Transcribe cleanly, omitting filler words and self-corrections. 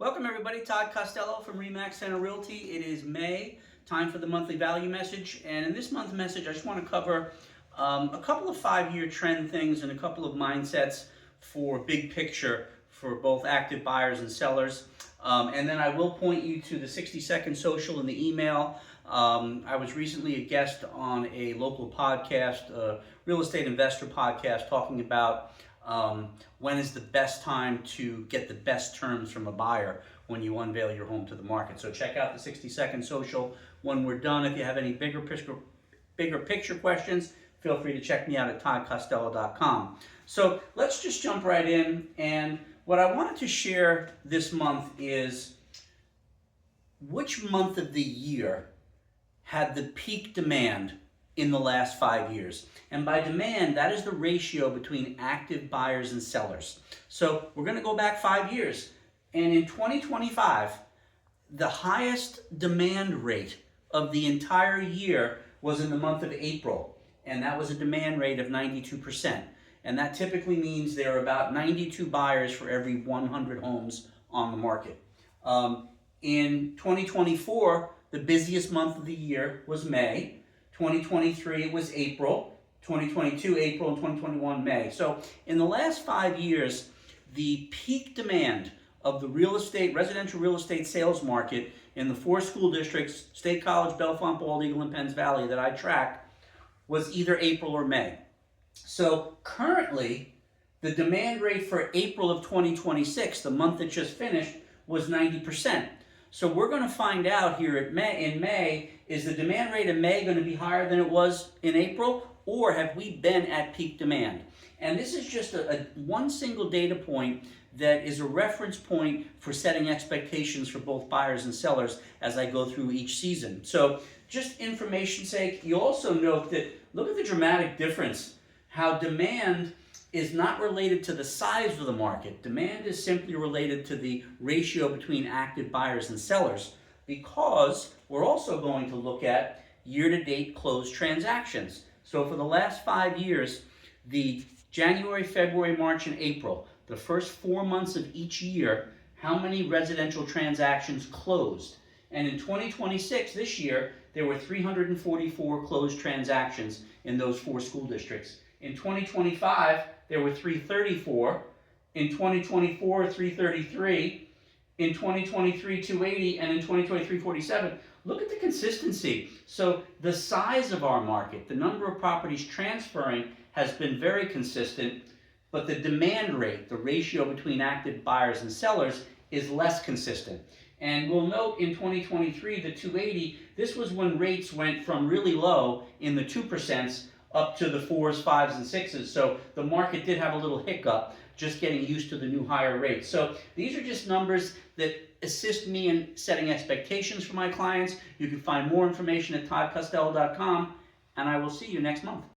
Welcome everybody, Todd Costello from RE/MAX Center Realty. It is May, time for the monthly value message. And in this month's message, I just want to cover a couple of 5-year trend things and a couple of mindsets for big picture for both active buyers and sellers. And then I will point you to the 60-second social in the email. I was recently a guest on a local podcast, a real estate investor podcast, talking about when is the best time to get the best terms from a buyer when you unveil your home to the market. So check out the 60-second social when we're done. If you have any bigger picture questions, feel free to check me out at toddcostello.com. So let's just jump right in. And what I wanted to share this month is which month of the year had the peak demand in the last 5 years. And by demand, that is the ratio between active buyers and sellers. So we're going to go back 5 years. And in 2025, the highest demand rate of the entire year was in the month of April. And that was a demand rate of 92%. And that typically means there are about 92 buyers for every 100 homes on the market. In 2024, the busiest month of the year was May. 2023 was April, 2022 April, and 2021 May. So in the last 5 years, the peak demand of the residential real estate sales market in the 4 school districts, State College, Bellefonte, Bald Eagle, and Penns Valley that I track was either April or May. So currently, the demand rate for April of 2026, the month that just finished, was 90%. So we're going to find out here in May, is the demand rate in May going to be higher than it was in April, or have we been at peak demand? And this is just one single data point that is a reference point for setting expectations for both buyers and sellers as I go through each season. So just information's sake, you also note that look at the dramatic difference, how demand is not related to the size of the market. Demand is simply related to the ratio between active buyers and sellers, because we're also going to look at year-to-date closed transactions. So for the last 5 years, the January, February, March, and April, the first 4 months of each year, how many residential transactions closed? And in 2026, this year, there were 344 closed transactions in those 4 school districts. In 2025, there were 334. In 2024, 333. In 2023, 280. And in 2023, 47. Look at the consistency. So the size of our market, the number of properties transferring has been very consistent, but the demand rate, the ratio between active buyers and sellers, is less consistent. And we'll note in 2023, the 280, this was when rates went from really low in the 2% up to the 4s, 5s, and 6s. So the market did have a little hiccup just getting used to the new higher rates. So these are just numbers that assist me in setting expectations for my clients. You can find more information at toddcostello.com, and I will see you next month.